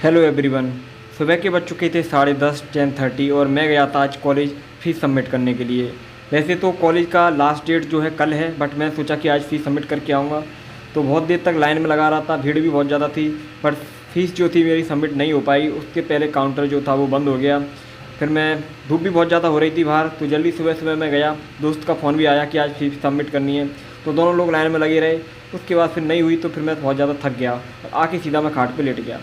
Hello everyone. सुबह के बज चुके थे 10:30 10:30 और मैं गया था आज कॉलेज फ़ीस सबमिट करने के लिए। वैसे तो कॉलेज का लास्ट डेट जो है कल है, बट मैं सोचा कि आज फ़ीस सबमिट करके आऊँगा। तो बहुत देर तक लाइन में लगा रहा था, भीड़ भी बहुत ज़्यादा थी, बट फ़ीस जो थी मेरी सबमिट नहीं हो पाई। उसके पहले काउंटर जो था वो बंद हो गया। फिर मैं धूप भी बहुत ज़्यादा हो रही थी बाहर, तो जल्दी सुबह सुबह मैं गया। दोस्त का फ़ोन भी आया कि आज फ़ीस सबमिट करनी है, तो दोनों लोग लाइन में लगे रहे। उसके बाद फिर नहीं हुई, तो फिर मैं बहुत ज़्यादा थक गया और आके सीधा मैं खाट पे लेट गया।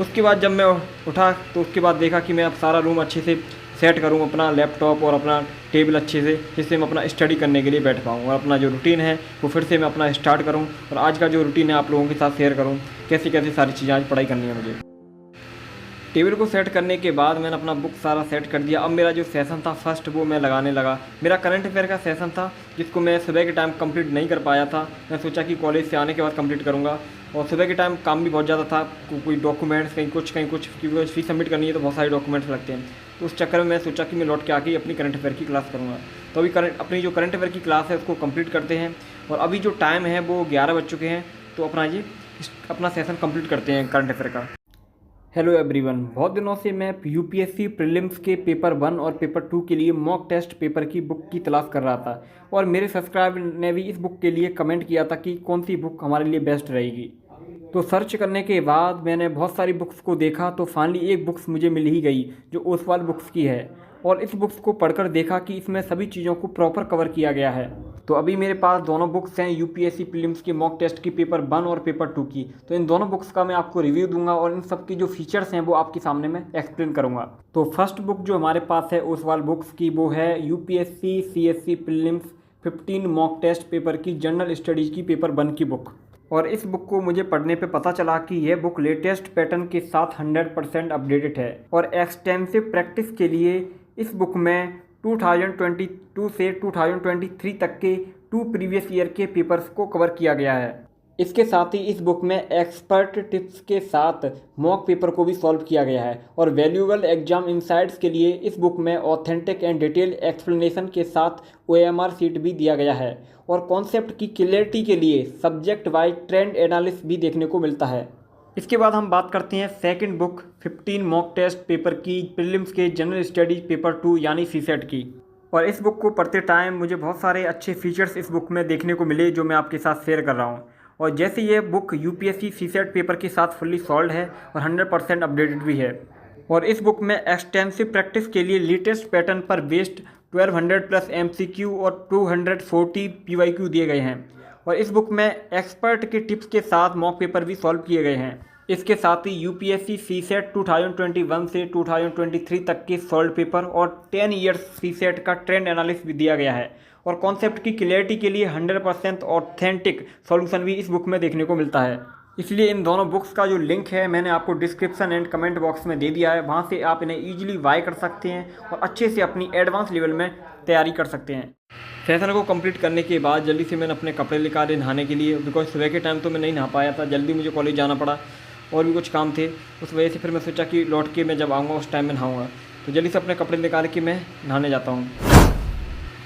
उसके बाद जब मैं उठा तो उसके बाद देखा कि मैं अब सारा रूम अच्छे से सेट करूँ, अपना लैपटॉप और अपना टेबल अच्छे से, जिससे मैं अपना स्टडी करने के लिए बैठ पाऊँ और अपना जो रूटीन है वो फिर से मैं अपना स्टार्ट करूँ। और आज का जो रूटीन है आप लोगों के साथ शेयर करूँ, कैसे कैसे सारी चीज़ें आज पढ़ाई करनी है मुझे। टेबल को सेट करने के बाद मैंने अपना बुक सारा सेट कर दिया। अब मेरा जो सेशन था फर्स्ट, वो मैं लगाने लगा। मेरा करंट अफेयर का सेशन था, जिसको मैं सुबह के टाइम कंप्लीट नहीं कर पाया था। मैं सोचा कि कॉलेज से आने के बाद कंप्लीट करूँगा, और सुबह के टाइम काम भी बहुत ज़्यादा था। कोई डॉक्यूमेंट्स कहीं कुछ क्योंकि फीस सबमिट करनी है तो बहुत सारे डॉक्यूमेंट्स लगते हैं। तो उस चक्कर में मैं सोचा कि मैं लौट के आके ही अपनी करंट अफेयर की क्लास करूँगा। तो अभी अपनी जो करंट अफेयर की क्लास है उसको कंप्लीट करते हैं। और अभी जो टाइम है वो 11 बज चुके हैं, तो अपना सेशन कंप्लीट करते हैं करंट अफेयर का। Hello everyone. बहुत दिनों से मैं यूपीएससी प्रीलिम्स के पेपर 1 और पेपर 2 के लिए मॉक टेस्ट पेपर की बुक की तलाश कर रहा था, और मेरे सब्सक्राइबर ने भी इस बुक के लिए कमेंट किया था कि कौन सी बुक हमारे लिए बेस्ट रहेगी। तो सर्च करने के बाद मैंने बहुत सारी बुक्स को देखा, तो फाइनली एक बुक्स मुझे मिल ही गई जो ओसवाल बुक्स की है। और इस बुक्स को पढ़कर देखा कि इसमें सभी चीज़ों को प्रॉपर कवर किया गया है। तो अभी मेरे पास दोनों बुक्स हैं, यूपीएससी प्रीलिम्स की मॉक टेस्ट की पेपर 1 और पेपर 2 की। तो इन दोनों बुक्स का मैं आपको रिव्यू दूंगा और इन सब की जो फीचर्स हैं वो आपके सामने मैं एक्सप्लेन करूंगा। तो फर्स्ट बुक जो हमारे पास है ओसवाल बुक्स की, वो है UPSC CSC prelims 15 mock test paper की जनरल स्टडीज की पेपर 1 की बुक। और इस बुक को मुझे पढ़ने पे पता चला कि यह बुक लेटेस्ट पैटर्न के साथ 100% अपडेटेड है, और एक्सटेंसिव प्रैक्टिस के लिए इस बुक में 2022 से 2023 तक के 2 प्रीवियस ईयर के पेपर्स को कवर किया गया है। इसके साथ ही इस बुक में एक्सपर्ट टिप्स के साथ मॉक पेपर को भी सॉल्व किया गया है, और वैल्यूएबल एग्जाम इनसाइट्स के लिए इस बुक में ऑथेंटिक एंड डिटेल एक्सप्लेनेशन के साथ OMR शीट भी दिया गया है, और कॉन्सेप्ट की क्लियरिटी के लिए सब्जेक्ट वाइज ट्रेंड एनालिसिस भी देखने को मिलता है। इसके बाद हम बात करते हैं second book 15 mock test paper की प्रीलिम्स के जनरल स्टडीज पेपर 2 यानी सीसेट की। और इस बुक को पढ़ते टाइम मुझे बहुत सारे अच्छे फीचर्स इस बुक में देखने को मिले, जो मैं आपके साथ शेयर कर रहा हूँ। और जैसे ये बुक यूपीएससी सीसेट पेपर के साथ फुल्ली सॉल्व है और 100% अपडेटेड भी है। और इस बुक में एक्सटेंसिव प्रैक्टिस के लिए लेटेस्ट पैटर्न पर बेस्ड 1200 प्लस MCQ और 240 PYQ दिए गए हैं। और इस बुक में एक्सपर्ट के टिप्स के साथ मॉक पेपर भी सॉल्व किए गए हैं। इसके साथ ही यूपीएससी सीसेट 2021 से 2023 तक के सॉल्व पेपर और 10 ईयर्स सीसेट का ट्रेंड एनालिसिस भी दिया गया है, और कॉन्सेप्ट की क्लियरिटी के लिए 100% ऑथेंटिक सॉल्यूशन भी इस बुक में देखने को मिलता है। इसलिए इन दोनों बुक्स का जो लिंक है मैंने आपको डिस्क्रिप्शन एंड कमेंट बॉक्स में दे दिया है। वहाँ से आप इन्हें ईजिली बाय कर सकते हैं और अच्छे से अपनी एडवांस लेवल में तैयारी कर सकते हैं। सेशन को कंप्लीट करने के बाद जल्दी से मैंने अपने कपड़े निकाले नहाने के लिए, बिकॉज सुबह के टाइम तो मैं नहीं नहा पाया था, जल्दी मुझे कॉलेज जाना पड़ा और भी कुछ काम थे। उस वजह से फिर मैं सोचा कि लौट के मैं जब आऊँगा उस टाइम में नहाऊँगा। तो जल्दी से अपने कपड़े निकाल के मैं नहाने जाता हूँ।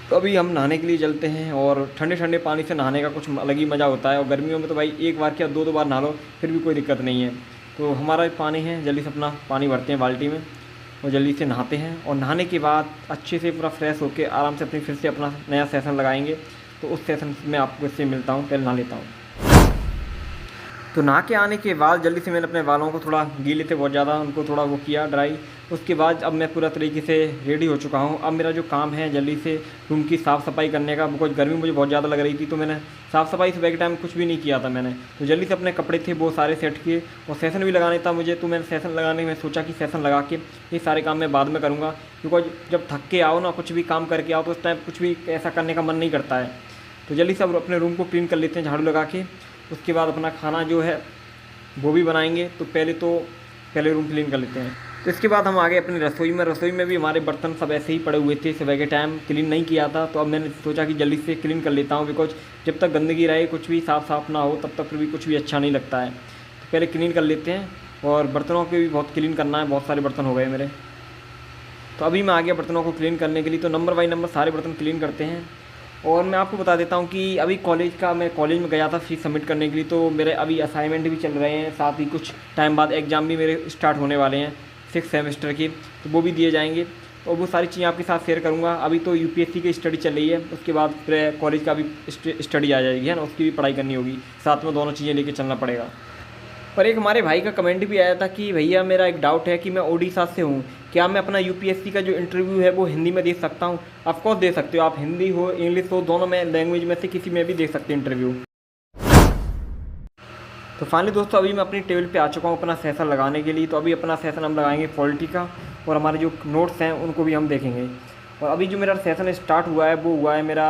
तो अभी हम नहाने के लिए चलते हैं, और ठंडे ठंडे पानी से नहाने का कुछ अलग ही मज़ा होता है। और गर्मियों में तो भाई एक बार क्या 2 बार नहा लो फिर भी कोई दिक्कत नहीं है। तो हमारा पानी है, जल्दी से अपना पानी भरते हैं बाल्टी में और जल्दी से नहाते हैं। और नहाने के बाद अच्छे से पूरा फ्रेश होकर आराम से अपनी फिर से अपना नया सेशन लगाएंगे। तो उस सेशन में आपको इससे मिलता हूँ, पहले नहा लेता हूँ। तो नहा के आने के बाद जल्दी से मैंने अपने बालों को थोड़ा गीले थे बहुत ज़्यादा, उनको थोड़ा वो किया ड्राई। उसके बाद अब मैं पूरा तरीके से रेडी हो चुका हूँ। अब मेरा जो काम है जल्दी से रूम की साफ़ सफाई करने का, बिकॉज गर्मी मुझे बहुत ज़्यादा लग रही थी। तो मैंने साफ़ सफाई सुबह के टाइम कुछ भी नहीं किया था मैंने। तो जल्दी से अपने कपड़े थे वो सारे सेट किए, और सेशन भी लगाने था मुझे। तो मैंने सेशन लगाने में सोचा कि सेशन लगा के ये सारे काम मैं बाद में करूँगा, बिकॉज जब थक के आओ ना, कुछ भी काम करके आओ, तो उस टाइम कुछ भी ऐसा करने का मन नहीं करता है। तो जल्दी से अब अपने रूम को क्लीन कर लेते हैं झाड़ू लगा के। उसके बाद अपना खाना जो है वो भी बनाएंगे। तो पहले रूम क्लीन कर लेते हैं। तो इसके बाद हम आगे अपनी रसोई में भी हमारे बर्तन सब ऐसे ही पड़े हुए थे, सुबह के टाइम क्लीन नहीं किया था। तो अब मैंने सोचा कि जल्दी से क्लीन कर लेता हूँ, बिकॉज जब तक गंदगी रहे, कुछ भी साफ़ ना हो, तब तक फिर भी कुछ भी अच्छा नहीं लगता है। तो पहले क्लीन कर लेते हैं, और बर्तनों के भी बहुत क्लीन करना है, बहुत सारे बर्तन हो गए मेरे। तो अभी मैं आ गया बर्तनों को क्लीन करने के लिए। तो नंबर बाई नंबर सारे बर्तन क्लीन करते हैं। और मैं आपको बता देता हूँ कि अभी मैं कॉलेज में गया था फ़ीस सबमिट करने के लिए, तो मेरे अभी असाइनमेंट भी चल रहे हैं, साथ ही कुछ टाइम बाद एग्ज़ाम भी मेरे स्टार्ट होने वाले हैं 6 सेमेस्टर के, तो वो भी दिए जाएंगे और वो सारी चीज़ें आपके साथ शेयर करूँगा। अभी तो यूपीएससी की स्टडी चल रही है, उसके बाद फिर कॉलेज का भी स्टडी आ जाएगी, है ना, उसकी भी पढ़ाई करनी होगी, साथ में दोनों चीज़ें लेके चलना पड़ेगा। पर एक हमारे भाई का कमेंट भी आया था कि भैया मेरा एक डाउट है कि मैं ओडिशा से हूँ, क्या मैं अपना यूपीएससी का जो इंटरव्यू है वो हिंदी में दे सकता हूँ? ऑफकोर्स दे सकते हो आप, हिंदी हो इंग्लिश हो, दोनों में लैंग्वेज में से किसी में भी दे सकते हैं इंटरव्यू। तो फाइनली दोस्तों अभी मैं अपनी टेबल पे आ चुका हूँ अपना सेशन लगाने के लिए। तो अभी अपना सेशन हम लगाएंगे पॉलिटी का, और हमारे जो नोट्स हैं उनको भी हम देखेंगे। और अभी जो मेरा सेशन स्टार्ट हुआ है वो हुआ है मेरा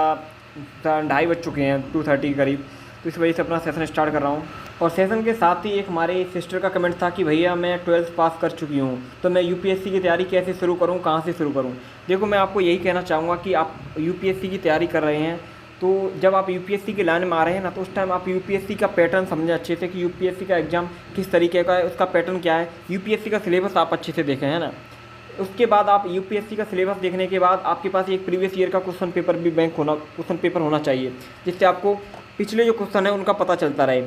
2:30 बज चुके हैं, 2:30 के करीब, तो इस वजह से अपना सेशन स्टार्ट कर रहा हूँ। और सेशन के साथ ही एक हमारे सिस्टर का कमेंट था कि भैया मैं 12th पास कर चुकी हूँ, तो मैं यूपीएससी की तैयारी कैसे शुरू करूँ, कहाँ से शुरू करूँ? देखो मैं आपको यही कहना चाहूँगा कि आप यूपीएससी की तैयारी कर रहे हैं, तो जब आप यूपीएससी की लाइन में आ रहे हैं ना, तो उस टाइम आप यूपीएससी का पैटर्न समझें अच्छे से कि यूपीएससी का एग्ज़ाम किस तरीके का है, उसका पैटर्न क्या है, यूपीएससी का सिलेबस आप अच्छे से देखें, है ना। उसके बाद आप यूपीएससी का सिलेबस देखने के बाद आपके पास एक प्रीवियस ईयर का क्वेश्चन पेपर होना चाहिए, जिससे आपको पिछले जो क्वेश्चन है उनका पता चलता रहे।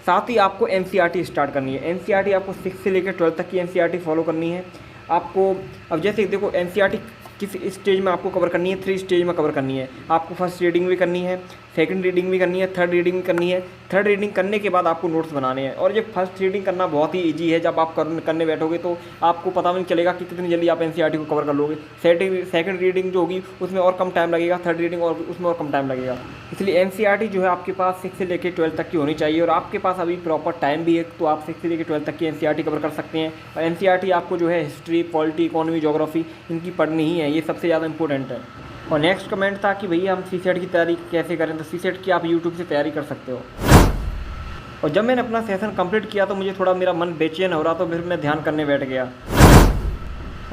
साथ ही आपको एनसीईआरटी स्टार्ट करनी है। एनसीईआरटी आपको 6 से लेकर 12 तक की एनसीईआरटी फॉलो करनी है आपको। अब जैसे देखो एनसीईआरटी किस स्टेज में आपको कवर करनी है, 3 स्टेज में कवर करनी है आपको। फर्स्ट रीडिंग भी करनी है, सेकंड रीडिंग भी करनी है, थर्ड रीडिंग भी करनी है। थर्ड रीडिंग करने के बाद आपको नोट्स बनाने हैं। और ये फर्स्ट रीडिंग करना बहुत ही ईजी है, जब आप करने बैठोगे तो आपको पता नहीं चलेगा कि कितनी जल्दी आप एनसीईआरटी को कवर कर लोगे। सेकंड रीडिंग जो होगी उसमें और कम टाइम लगेगा, थर्ड रीडिंग और उसमें और कम टाइम लगेगा। इसलिए एनसीईआरटी जो है आपके पास 6 से लेकर 12 तक की होनी चाहिए, और आपके पास अभी प्रॉपर टाइम भी है, तो आप 6 से लेकर 12 तक की एनसीईआरटी कवर कर सकते हैं। और एनसीईआरटी आपको जो है हिस्ट्री, पॉलिटी, इकोनॉमी, ज्योग्राफी इनकी पढ़नी ही है, ये सबसे ज़्यादा इंपॉर्टेंट है। और नेक्स्ट कमेंट था कि भैया हम सीसेट की तैयारी कैसे करें, तो सीसेट की आप यूट्यूब से तैयारी कर सकते हो। और जब मैंने अपना सेशन कंप्लीट किया तो मुझे थोड़ा मेरा मन बेचैन हो रहा, तो फिर मैं ध्यान करने बैठ गया।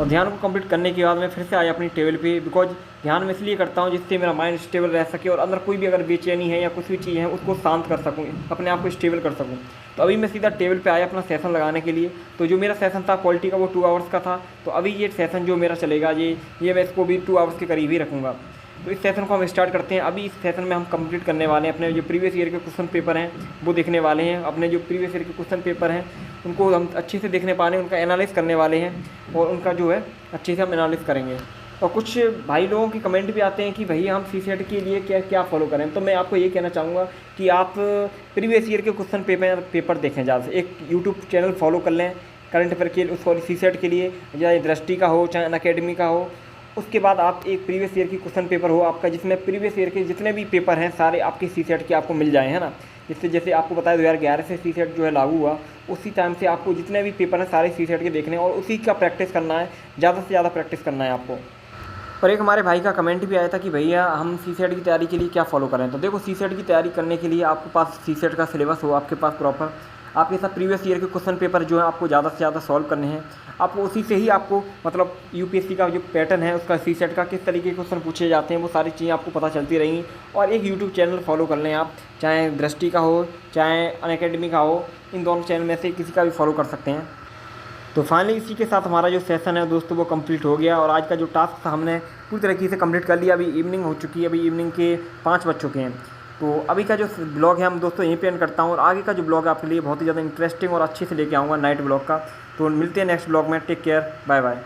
और ध्यान को कंप्लीट करने के बाद मैं फिर से आया अपनी टेबल पे, बिकॉज ध्यान में इसलिए करता हूँ जिससे मेरा माइंड स्टेबल रह सके, और अंदर कोई भी अगर बेचैनी है या कुछ भी चीज़ है उसको शांत कर सकूँ, अपने आप को स्टेबल कर सकूँ। तो अभी मैं सीधा टेबल पे आया अपना सेशन लगाने के लिए। तो जो मेरा सेशन था पॉलिटी का वो 2 आवर्स का था, तो अभी ये सेशन जो मेरा चलेगा ये मैं इसको भी 2 आवर्स के करीब ही रखूँगा। तो इस सेशन को हम स्टार्ट करते हैं। अभी इस सेशन में हम कंप्लीट करने वाले हैं, अपने जो प्रीवियस ईयर के क्वेश्चन पेपर हैं वो देखने वाले हैं। अपने जो प्रीवियस ईयर के क्वेश्चन पेपर हैं उनको हम अच्छे से देखने पाने, उनका एनालिस करने वाले हैं, और उनका जो है अच्छे से हम एनालिस करेंगे। और कुछ भाई लोगों के कमेंट भी आते हैं कि भैया हम सीसेट के लिए क्या क्या फॉलो करें, तो मैं आपको ये कहना चाहूँगा कि आप प्रीवियस ईयर के क्वेश्चन पेपर देखें ज़्यादा से। एक यूट्यूब चैनल फॉलो कर लें करंट अफेयर के उसको सीसेट के लिए, चाहे दृष्टि का हो चाहे अनअकैडमी का हो। उसके बाद आप एक प्रीवियस ईयर की क्वेश्चन पेपर हो आपका, जिसमें प्रीवियस ईयर के जितने भी पेपर हैं सारे आपके सीसेट के आपको मिल जाए, है ना। जिससे जैसे आपको बताया 2011 से सीसेट जो है लागू हुआ, उसी टाइम से आपको जितने भी पेपर हैं सारे सीसेट के देखने हैं, और उसी का प्रैक्टिस करना है, ज़्यादा से ज़्यादा प्रैक्टिस करना है आपको। और एक हमारे भाई का कमेंट भी आया था कि भैया हम सीसेट की तैयारी के लिए क्या फॉलो करें। तो देखो सीसेट की तैयारी करने के लिए आपके पास सीसेट का सिलेबस हो आपके पास प्रॉपर, आपके साथ प्रीवियस ईयर के क्वेश्चन पेपर जो है आपको ज़्यादा से ज़्यादा सॉल्व करने हैं। आपको उसी से ही आपको मतलब यूपीएससी का जो पैटर्न है उसका सीसेट का किस तरीके के क्वेश्चन पूछे जाते हैं वो सारी चीज़ें आपको पता चलती रहेंगी। और एक यूट्यूब चैनल फॉलो कर लें आप, चाहे दृष्टि का हो चाहे अनअकैडमी का हो, इन दोनों चैनल में से किसी का भी फॉलो कर सकते हैं। तो फाइनली इसी के साथ हमारा जो सेशन है दोस्तों वो कंप्लीट हो गया, और आज का जो टास्क था हमने पूरी तरीके से कंप्लीट कर लिया। अभी इवनिंग हो चुकी है, अभी इवनिंग के 5 बज चुके हैं। तो अभी का जो ब्लॉग है हम दोस्तों यहीं पे एंड करता हूँ, और आगे का जो ब्लॉग है आपके लिए बहुत ही ज़्यादा इंटरेस्टिंग और अच्छे से लेके आऊँगा नाइट ब्लॉग का। तो मिलते हैं नेक्स्ट ब्लॉग में, टेक केयर, बाय बाय।